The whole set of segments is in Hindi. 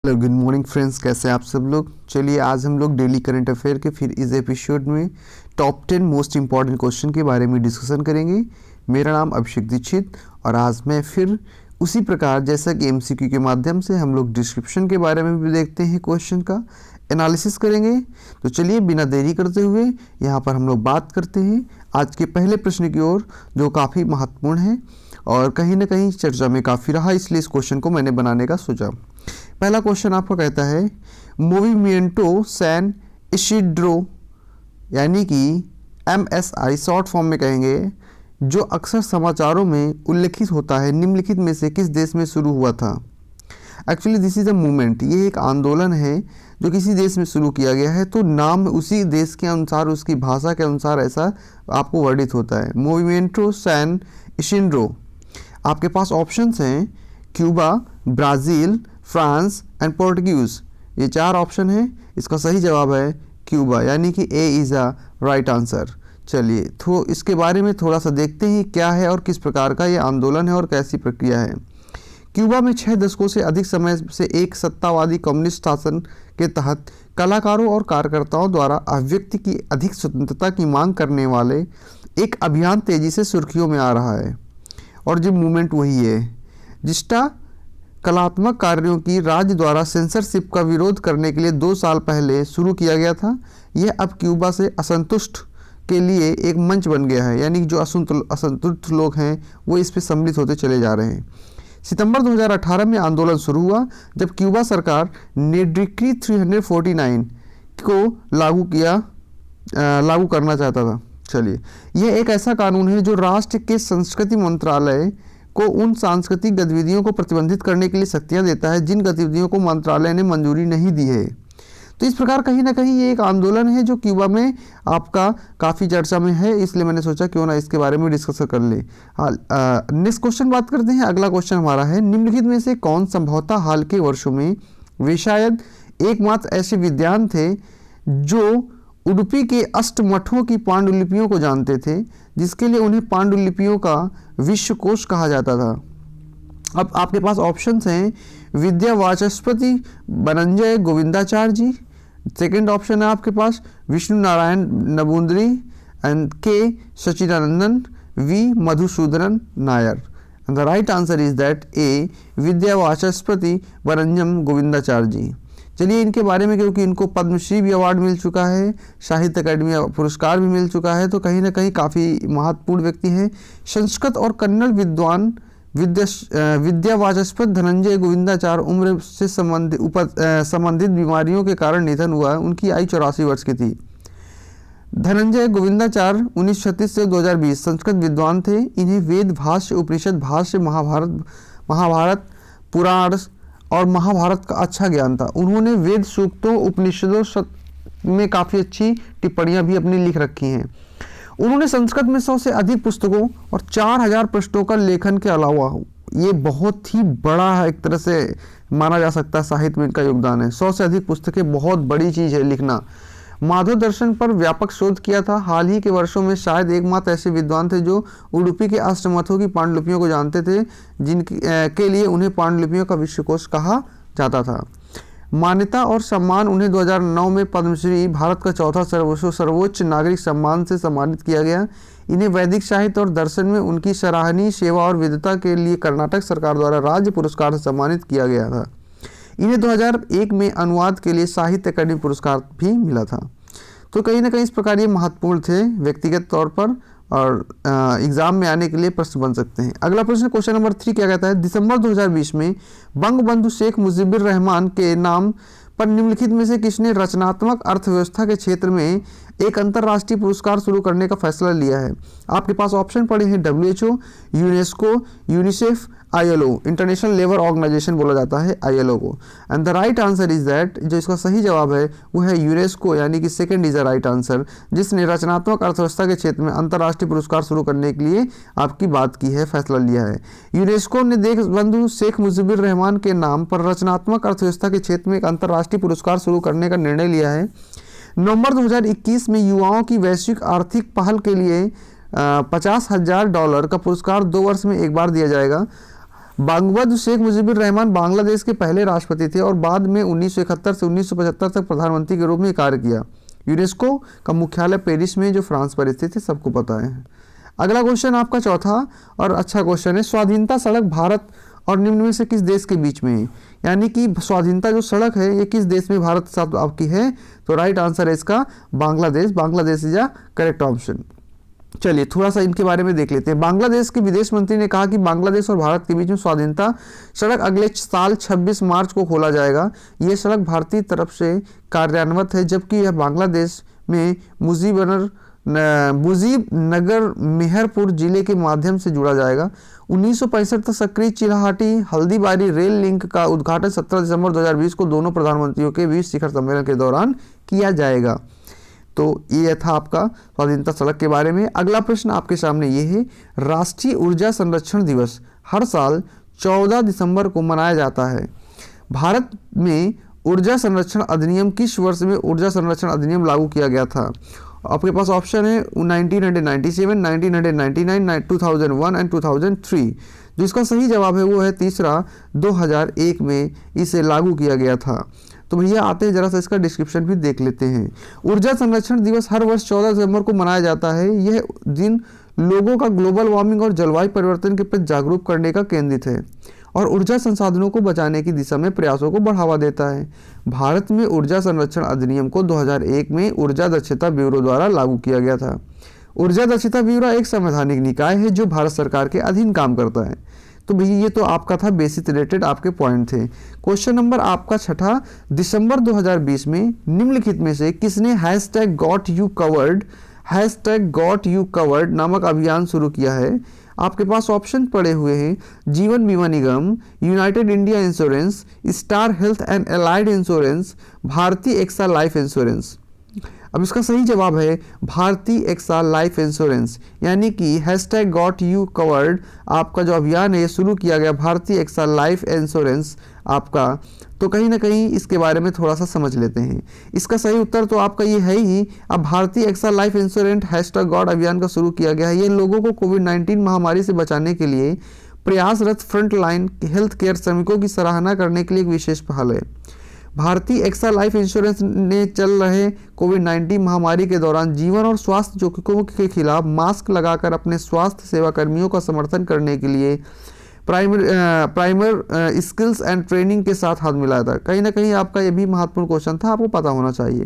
हेलो गुड मॉर्निंग फ्रेंड्स, कैसे हैं आप सब लोग। चलिए आज हम लोग डेली करंट अफेयर के फिर इस एपिसोड में टॉप 10 मोस्ट इंपॉर्टेंट क्वेश्चन के बारे में डिस्कशन करेंगे। मेरा नाम अभिषेक दीक्षित और आज मैं फिर उसी प्रकार जैसा कि एमसीक्यू के माध्यम से हम लोग डिस्क्रिप्शन के बारे में भी देखते हैं, क्वेश्चन का एनालिसिस करेंगे। तो चलिए बिना देरी करते हुए यहाँ पर हम लोग बात करते हैं आज के पहले प्रश्न की ओर, जो काफ़ी महत्वपूर्ण है और कहीं ना कहीं चर्चा में काफ़ी रहा, इसलिए इस क्वेश्चन को मैंने बनाने का सोचा। पहला क्वेश्चन आपका कहता है मूवमेंटो सैन इसिड्रो यानी कि MSI शॉर्ट फॉर्म में कहेंगे, जो अक्सर समाचारों में उल्लेखित होता है, निम्नलिखित में से किस देश में शुरू हुआ था। Actually this is a movement, ये एक आंदोलन है जो किसी देश में शुरू किया गया है, तो नाम उसी देश के अनुसार, उसकी भाषा के अनुसार ऐसा आपको वर्णित होता है। मूवमेंटो सैन इसिड्रो। आपके पास ऑप्शंस हैं Cuba, Brazil, France and Portuguese. ये चार ऑप्शन है, इसका सही जवाब है क्यूबा, यानी कि A is a right answer. चलिए तो इसके बारे में थोड़ा सा देखते हैं क्या है और किस प्रकार का ये आंदोलन है और कैसी प्रक्रिया है। क्यूबा में 6 दशकों से अधिक समय से एक सत्तावादी कम्युनिस्ट शासन के तहत कलाकारों और कार्यकर्ताओं द्वारा अभिव्यक्ति की अधिक स्वतंत्रता की मांग करने वाले एक अभियान तेजी से सुर्खियों में आ रहा है। और जो मूवमेंट वही है जिसका कलात्मक कार्यों की राज्य द्वारा सेंसरशिप का विरोध करने के लिए 2 साल पहले शुरू किया गया था। यह अब क्यूबा से असंतुष्ट के लिए एक मंच बन गया है, यानी कि जो असंतुष्ट लोग हैं वो इस पे सम्मिलित होते चले जा रहे हैं। सितंबर 2018 में आंदोलन शुरू हुआ जब क्यूबा सरकार ने डिक्री 349 को लागू करना चाहता था। चलिए, यह एक ऐसा कानून है जो राष्ट्र के संस्कृति मंत्रालय को उन सांस्कृतिक गतिविधियों को प्रतिबंधित करने के लिए शक्तियां देता है जिन गतिविधियों को मंत्रालय ने मंजूरी नहीं दी है। तो इस प्रकार कहीं ना कहीं ये एक आंदोलन है जो क्यूबा में आपका काफ़ी चर्चा में है, इसलिए मैंने सोचा क्यों ना इसके बारे में डिस्कस कर ले। नेक्स्ट क्वेश्चन बात करते हैं। अगला क्वेश्चन हमारा है, निम्नलिखित में से कौन संभवतः हाल के वर्षों में वे शायद एकमात्र ऐसे विद्वान थे जो उडुपी के अष्टमठों की पांडुलिपियों को जानते थे, जिसके लिए उन्हें पांडुलिपियों का विश्वकोश कहा जाता था। अब आपके पास ऑप्शंस हैं विद्या वाचस्पति बनंजय गोविंदाचार्य जी। सेकंड ऑप्शन है आपके पास Vishnu Narayanan Namboodiri and K Sachidanandan, V Madhusudanan Nair. And the right answer is that A Vidya Vachaspati Bannanje Govindacharya ji. चलिए इनके बारे में, क्योंकि इनको पद्मश्री भी अवार्ड मिल चुका है, साहित्य अकादमी पुरस्कार भी मिल चुका है, तो कहीं ना कहीं काफ़ी महत्वपूर्ण व्यक्ति हैं। संस्कृत और कन्नड़ विद्वान विद्या वाचस्पति धनंजय गोविंदाचार्य उम्र से संबंधित बीमारियों के कारण निधन हुआ। उनकी आयु 84 वर्ष की थी। धनंजय गोविंदाचार्य 1936 से 2020 संस्कृत विद्वान थे। इन्हें वेद भाष्य, उपनिषद भाष्य, महाभारत पुराण और महाभारत का अच्छा ज्ञान था। उन्होंने वेद सूक्तों, उपनिषदों में काफ़ी अच्छी टिप्पणियां भी अपनी लिख रखी हैं। उन्होंने संस्कृत में 100 से अधिक पुस्तकों और 4000 पृष्ठों का लेखन के अलावा, ये बहुत ही बड़ा एक तरह से माना जा सकता है साहित्य में इनका योगदान है। 100 से अधिक पुस्तकें बहुत बड़ी चीज़ है लिखना। माधव दर्शन पर व्यापक शोध किया था। हाल ही के वर्षों में शायद एकमात्र ऐसे विद्वान थे जो उडुपी के अष्टमठों की पांडुलिपियों को जानते थे, जिनके लिए उन्हें पांडुलिपियों का विश्वकोश कहा जाता था। मान्यता और सम्मान, उन्हें 2009 में पद्मश्री, भारत का चौथा सर्वोच्च नागरिक सम्मान से सम्मानित किया गया। इन्हें वैदिक साहित्य और दर्शन में उनकी सराहनीय सेवा और विद्वता के लिए कर्नाटक सरकार द्वारा राज्य पुरस्कार से सम्मानित किया गया था। इन्हें 2001 में अनुवाद के लिए साहित्य अकादमी पुरस्कार भी मिला था। तो कहीं ना कहीं इस प्रकार ये महत्वपूर्ण थे व्यक्तिगत तौर पर, और एग्जाम में आने के लिए प्रश्न बन सकते हैं। अगला प्रश्न, क्वेश्चन नंबर 3 क्या कहता है, दिसंबर 2020 में बंगबंधु शेख मुजीबुर रहमान के नाम पर निम्नलिखित में से किसने रचनात्मक अर्थव्यवस्था के क्षेत्र में एक अंतर्राष्ट्रीय पुरस्कार शुरू करने का फैसला लिया है। आपके पास ऑप्शन पड़े हैं WHO, UNESCO, UNICEF, ILO, International Labour Organisation बोला जाता है ILO को। And the right answer is that, जो इसका सही जवाब है वो है यूनेस्को, यानी कि second is the right answer, जिसने रचनात्मक अर्थव्यवस्था के क्षेत्र में अंतर्राष्ट्रीय पुरस्कार शुरू करने के लिए आपकी बात की है, फैसला लिया है। यूनेस्को ने देशबंधु शेख मुजीबुर रहमान के नाम पर रचनात्मक अर्थव्यवस्था के क्षेत्र में एक अंतर्राष्ट्रीय पुरस्कार शुरू करने का निर्णय लिया है। नवंबर 2021 में युवाओं की वैश्विक आर्थिक पहल के लिए $50,000 का पुरस्कार 2 वर्ष में एक बार दिया जाएगा। बंगबंधु शेख मुजीबुर रहमान बांग्लादेश के पहले राष्ट्रपति थे और बाद में 1971 से 1975 तक प्रधानमंत्री के रूप में कार्य किया। यूनेस्को का मुख्यालय पेरिस में जो फ्रांस पर स्थित है, सबको पता है। अगला क्वेश्चन आपका चौथा और अच्छा क्वेश्चन है, स्वाधीनता सड़क भारत और निम्न में से किस देश के बीच में है? यानी कि स्वाधीनता जो सड़क है ये किस देश में भारत के साथ आपकी है? तो राइट आंसर है इसका Bangladesh. Bangladesh is a correct option. चलिए थोड़ा सा इनके बारे में देख लेते हैं। बांग्लादेश के विदेश मंत्री ने कहा कि बांग्लादेश और भारत के बीच में स्वाधीनता सड़क अगले साल 26 मार्च को खोला जाएगा। ये सड़क भारतीय तरफ से कार्यान्वित है, जबकि यह बांग्लादेश में मुजीबनगर मेहरपुर जिले के माध्यम से जुड़ा जाएगा। 1965 तक सक्रिय चिल्हाटी हल्दीबारी रेल लिंक का उद्घाटन 17 दिसंबर 2020 को दोनों प्रधानमंत्रियों के बीच शिखर सम्मेलन के दौरान किया जाएगा। तो ये था आपका स्वाधीनता सड़क के बारे में। अगला प्रश्न आपके सामने ये है, राष्ट्रीय ऊर्जा संरक्षण दिवस हर साल 14 दिसंबर को मनाया जाता है। भारत में ऊर्जा संरक्षण अधिनियम किस वर्ष में ऊर्जा संरक्षण अधिनियम लागू किया गया था? आपके पास ऑप्शन है 1997, 1999, 2001 एंड 2003। जो इसका सही जवाब है वो है तीसरा, 2001 में इसे लागू किया गया था। तो भैया आते हैं जरा सा इसका डिस्क्रिप्शन भी देख लेते हैं। ऊर्जा संरक्षण दिवस हर वर्ष 14 दिसंबर को मनाया जाता है। यह दिन लोगों का ग्लोबल वार्मिंग और जलवायु परिवर्तन के प्रति जागरूक करने का केंद्रित है और ऊर्जा संसाधनों को बचाने की दिशा में प्रयासों को बढ़ावा देता है। भारत में ऊर्जा संरक्षण अधिनियम को 2001 में ऊर्जा दक्षता ब्यूरो द्वारा लागू किया गया था। ऊर्जा दक्षता ब्यूरो एक संवैधानिक निकाय है जो भारत सरकार के अधीन काम करता है। तो भैया ये तो आपका था बेसिक रिलेटेड आपके पॉइंट थे। क्वेश्चन नंबर आपका छठा, दिसंबर 2020 में निम्नलिखित में से किसने #GotYouCovered नामक अभियान शुरू किया है? आपके पास ऑप्शन पड़े हुए हैं, Jeevan Bima Nigam, United India insurance, star health and allied insurance, Bharatiya AXA life insurance. अब इसका सही जवाब है भारतीय एक्सा लाइफ इंश्योरेंस, यानी कि #GotYouCovered आपका जो अभियान है ये शुरू किया गया भारतीय एक्सा लाइफ इंश्योरेंस आपका। तो कहीं ना कहीं इसके बारे में थोड़ा सा समझ लेते हैं। इसका सही उत्तर तो आपका ये है ही। अब भारतीय एक्सा लाइफ इंश्योरेंस #GOT अभियान का शुरू किया गया है। ये लोगों को कोविड-19 महामारी से बचाने के लिए प्रयासरत फ्रंट लाइन हेल्थ केयर श्रमिकों की सराहना करने के लिए एक विशेष पहल है। भारतीय एक्सा लाइफ इंश्योरेंस ने चल रहे कोविड-19 महामारी के दौरान जीवन और स्वास्थ्य जोखिमों के खिलाफ मास्क लगाकर अपने स्वास्थ्य सेवा कर्मियों का समर्थन करने के लिए प्राइमर स्किल्स एंड ट्रेनिंग के साथ हाथ मिलाया था। कहीं ना कहीं आपका ये भी महत्वपूर्ण क्वेश्चन था, आपको पता होना चाहिए।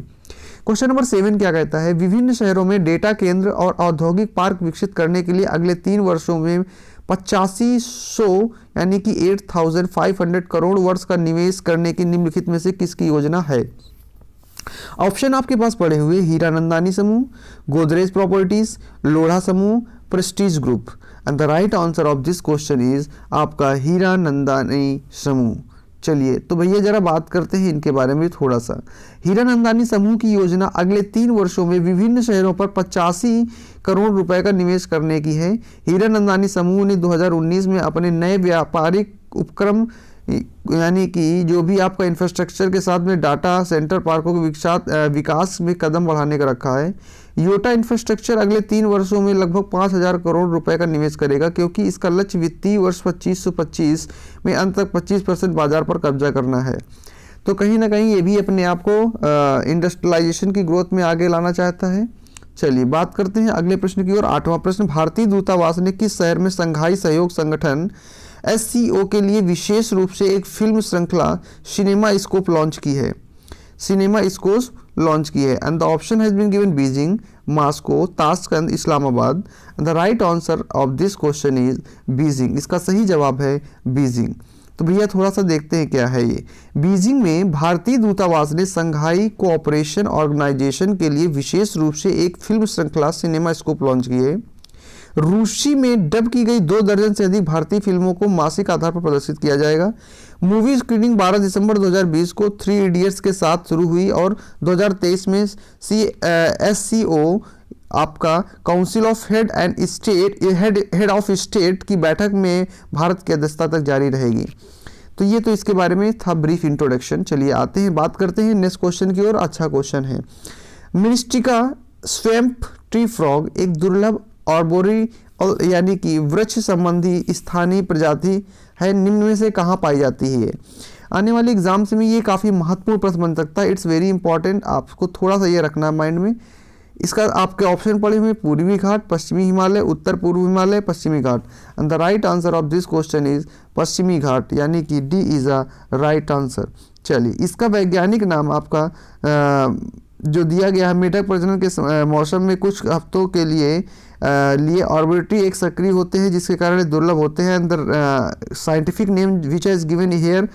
क्वेश्चन नंबर 7 क्या कहता है, विभिन्न शहरों में डेटा केंद्र और औद्योगिक पार्क विकसित करने के लिए अगले 3 वर्षों में 8500 यानी कि 8500 करोड़ वर्ष का निवेश करने की निम्नलिखित में से किसकी योजना है? ऑप्शन आपके पास पड़े हुए, हीरानंदानी समूह, गोदरेज प्रॉपर्टीज, लोढ़ा समूह, Prestige group. And the right answer of this question is आपका हीरानंदानी समूह। चलिए तो भैया जरा बात करते हैं इनके बारे में थोड़ा सा। हीरानंदानी समूह की योजना अगले 3 वर्षों में विभिन्न शहरों पर 85 करोड़ रुपए का निवेश करने की है। हीरानंदानी समूह ने 2019 में अपने नए व्यापारिक उपक्रम यानी कि जो भी आपका इंफ्रास्ट्रक्चर के साथ में डाटा सेंटर पार्कों के विकास में कदम बढ़ाने का रखा है। योटा इंफ्रास्ट्रक्चर अगले 3 वर्षों में लगभग 5000 करोड़ रुपए का निवेश करेगा, क्योंकि इसका लक्ष्य वित्तीय वर्ष 2525 में अंत तक 25% बाजार पर कब्जा करना है। तो कहीं ना कहीं ये भी अपने आप को इंडस्ट्रियलाइजेशन की ग्रोथ में आगे लाना चाहता है। चलिए बात करते हैं अगले प्रश्न की ओर। 8वां प्रश्न, भारतीय दूतावास ने किस शहर में संघाई सहयोग संगठन SCO के लिए विशेष रूप से एक फिल्म श्रृंखला सिनेमा स्कोप लॉन्च की है? And the option has been given Beijing, Moscow, Tashkent, Islamabad. The right answer of this question is Beijing. इसका सही जवाब है बीजिंग। तो भैया थोड़ा सा देखते हैं क्या है ये। बीजिंग में भारतीय दूतावास ने संघाई कोऑपरेशन ऑर्गेनाइजेशन के लिए विशेष रूप से एक फिल्म श्रृंखला सिनेमा स्कोप लॉन्च की है। रूसी में डब की गई 2 दर्जन से अधिक भारतीय फिल्मों को मासिक आधार पर प्रदर्शित किया जाएगा। मूवी स्क्रीनिंग 12 दिसंबर 2020 को 3 इडियट्स के साथ शुरू हुई और 2023 में SCO आपका council of head of state की बैठक में भारत की अध्यक्षता तक जारी रहेगी। तो ये तो इसके बारे में था ब्रीफ इंट्रोडक्शन। चलिए आते हैं बात करते हैं नेक्स्ट क्वेश्चन की ओर। अच्छा क्वेश्चन है, मिनिस्टिका स्वैम्प ट्री फ्रॉग एक दुर्लभ आर्बोरी यानी कि वृक्ष संबंधी स्थानीय प्रजाति है, निम्न में से कहाँ पाई जाती है। आने वाले एग्जाम्स में ये काफ़ी महत्वपूर्ण प्रश्न बन सकता है, इट्स वेरी इंपॉर्टेंट, आपको थोड़ा सा ये रखना है माइंड में। इसका आपके ऑप्शन पड़े हुए पूर्वी घाट, पश्चिमी हिमालय, उत्तर पूर्व हिमालय, पश्चिमी घाट, and the right answer of this question is पश्चिमी घाट, यानी कि D is a right answer. चलिए, इसका वैज्ञानिक नाम आपका जो दिया गया है, मेढक प्रजनन के मौसम में कुछ हफ्तों के लिए ऑर्बिट्री एक सक्रिय होते हैं, जिसके कारण दुर्लभ होते हैं। अंदर scientific name which is given here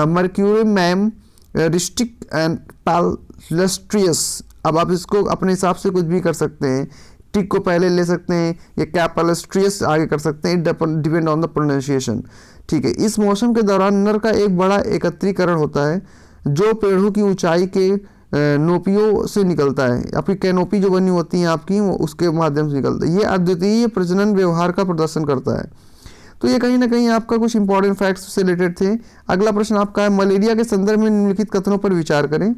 मर्क्यूरियम रिस्टिक एंड पैलस्ट्रियस। अब आप इसको अपने हिसाब से कुछ भी कर सकते हैं, टिक को पहले ले सकते हैं या क्या पैलस्ट्रियस आगे कर सकते हैं, it depend on the pronunciation. ठीक है, इस मौसम के दौरान नर का एक बड़ा एकत्रीकरण होता है जो पेड़ों की ऊंचाई के नोपियों से निकलता है, आपकी कैनोपी जो बनी होती है आपकी, वो उसके माध्यम से निकलता है। ये अद्वितीय प्रजनन व्यवहार का प्रदर्शन करता है। तो ये कहीं ना कहीं आपका कुछ इंपॉर्टेंट फैक्ट्स से रिलेटेड थे। अगला प्रश्न आपका है, मलेरिया के संदर्भ में निम्नलिखित कथनों पर विचार करें।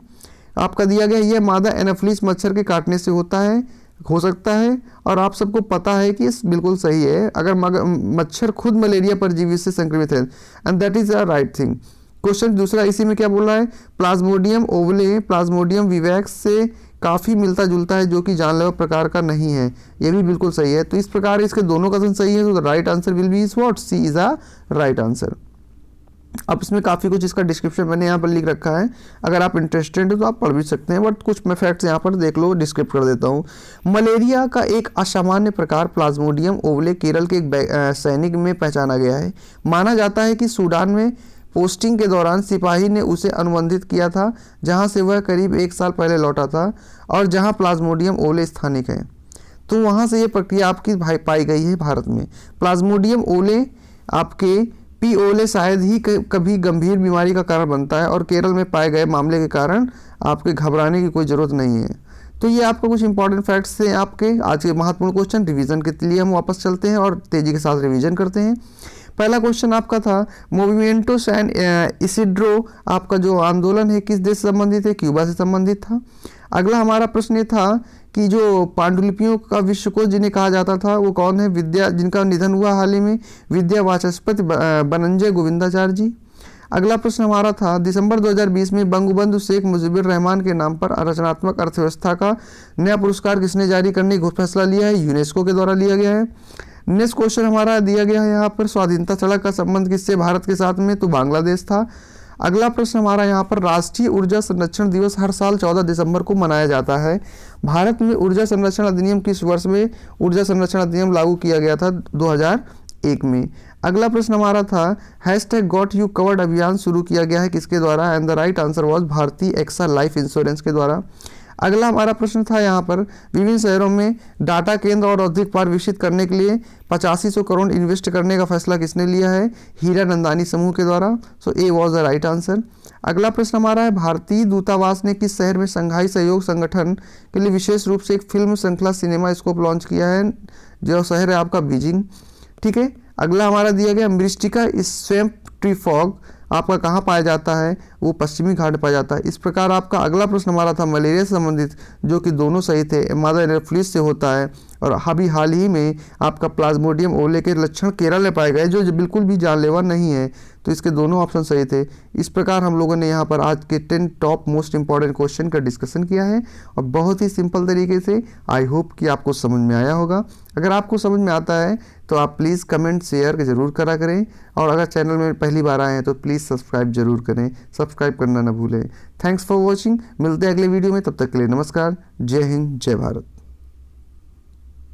आपका दिया गया, यह मादा एनाफिलिस मच्छर के काटने से होता है, हो सकता है, और आप सबको पता है कि बिल्कुल सही है, अगर मच्छर खुद मलेरिया परजीवी से संक्रमित है, and that is a right thing. Question दूसरा इसी में क्या बोल रहा है, प्लाज्मोडियम ओवले प्लाज्मोडियम विवैक्स से काफ़ी मिलता जुलता है, जो कि जानलेवा प्रकार का नहीं है, ये भी बिल्कुल सही है। तो इस प्रकार इसके दोनों कथन सही है, तो the right answer will be is what, C is a right answer. अब इसमें काफ़ी कुछ इसका डिस्क्रिप्शन मैंने यहाँ पर लिख रखा है, अगर आप इंटरेस्टेड हो तो आप पढ़ भी सकते हैं, बट कुछ मैं फैक्ट्स यहाँ पर देख लो, डिस्क्रिप्ट कर देता हूँ। मलेरिया का एक असामान्य प्रकार प्लाज्मोडियम ओवले केरल के एक सैनिक में पहचाना गया है। माना जाता है कि सूडान में पोस्टिंग के दौरान सिपाही ने उसे अनुबंधित किया था, जहाँ से वह करीब 1 साल पहले लौटा था, और जहाँ प्लाज्मोडियम ओवले स्थानिक है, तो वहाँ से ये प्रक्रिया आपकी पाई गई है भारत में। प्लाज्मोडियम ओवले आपके पी ओले शायद ही कभी गंभीर बीमारी का कारण बनता है, और केरल में पाए गए मामले के कारण आपके घबराने की कोई ज़रूरत नहीं है। तो ये आपको कुछ इंपॉर्टेंट फैक्ट्स थे आपके आज के महत्वपूर्ण क्वेश्चन। रिवीजन के लिए हम वापस चलते हैं और तेज़ी के साथ रिवीजन करते हैं। पहला क्वेश्चन आपका था, मूवमेंटो सैन इसिड्रो आपका जो आंदोलन है किस देश से संबंधित है, क्यूबा से संबंधित था। अगला हमारा प्रश्न ये था कि जो पांडुलिपियों का विश्वकोश जिन्हें कहा जाता था वो कौन है, विद्या, जिनका निधन हुआ हाल ही में, विद्या वाचस्पति बनंजय गोविंदाचार्य जी। अगला प्रश्न हमारा था, दिसंबर 2020 में बंगबंधु शेख मुजीबुर रहमान के नाम पर रचनात्मक अर्थव्यवस्था का नया पुरस्कार किसने जारी करने का फैसला लिया है, यूनेस्को के द्वारा लिया गया है। नेक्स्ट क्वेश्चन हमारा दिया गया है यहाँ पर, स्वाधीनता सड़क का संबंध किससे भारत के साथ में, तो बांग्लादेश था। अगला प्रश्न हमारा यहाँ पर, राष्ट्रीय ऊर्जा संरक्षण दिवस हर साल 14 दिसंबर को मनाया जाता है। भारत में ऊर्जा संरक्षण अधिनियम किस वर्ष में ऊर्जा संरक्षण अधिनियम लागू किया गया था, 2001 में। अगला प्रश्न हमारा था, #गॉट यू कवर्ड अभियान शुरू किया गया है किसके द्वारा, and the right answer was भारतीय एक्सा लाइफ इंश्योरेंस के द्वारा। अगला हमारा प्रश्न था यहाँ पर, विभिन्न शहरों में डाटा केंद्र और औद्योगिक पार्क विकसित करने के लिए 8500 करोड़ इन्वेस्ट करने का फैसला किसने लिया है, हीरा नंदानी समूह के द्वारा। So A was the right answer. अगला प्रश्न हमारा है, भारतीय दूतावास ने किस शहर में शंघाई सहयोग संगठन के लिए विशेष रूप से एक फिल्म श्रृंखला सिनेमा स्कोप लॉन्च किया है, जो शहर है आपका बीजिंग। ठीक है, अगला हमारा दिया गया, मृष्टिका स्वैम्प ट्री फॉग आपका कहाँ पाया जाता है, वो पश्चिमी घाट पाया जाता है। इस प्रकार आपका अगला प्रश्न हमारा था मलेरिया से संबंधित, जो कि दोनों सही थे, मादा एनाफिलिस से होता है, और अभी हाल ही में आपका प्लाज्मोडियम ओवले के लक्षण केरल में पाए गए, जो बिल्कुल भी जानलेवा नहीं है। तो इसके दोनों ऑप्शन सही थे। इस प्रकार हम लोगों ने यहाँ पर आज के 10 टॉप मोस्ट इंपॉर्टेंट क्वेश्चन का डिस्कशन किया है, और बहुत ही सिंपल तरीके से। आई होप कि आपको समझ में आया होगा। अगर आपको समझ में आता है तो आप प्लीज़ कमेंट शेयर ज़रूर करा करें, और अगर चैनल में पहली बार आए हैं तो प्लीज़ सब्सक्राइब जरूर करें, सब्सक्राइब करना ना भूलें। थैंक्स फॉर वॉचिंग, मिलते हैं अगले वीडियो में, तब तक के लिए नमस्कार, जय हिंद, जय भारत।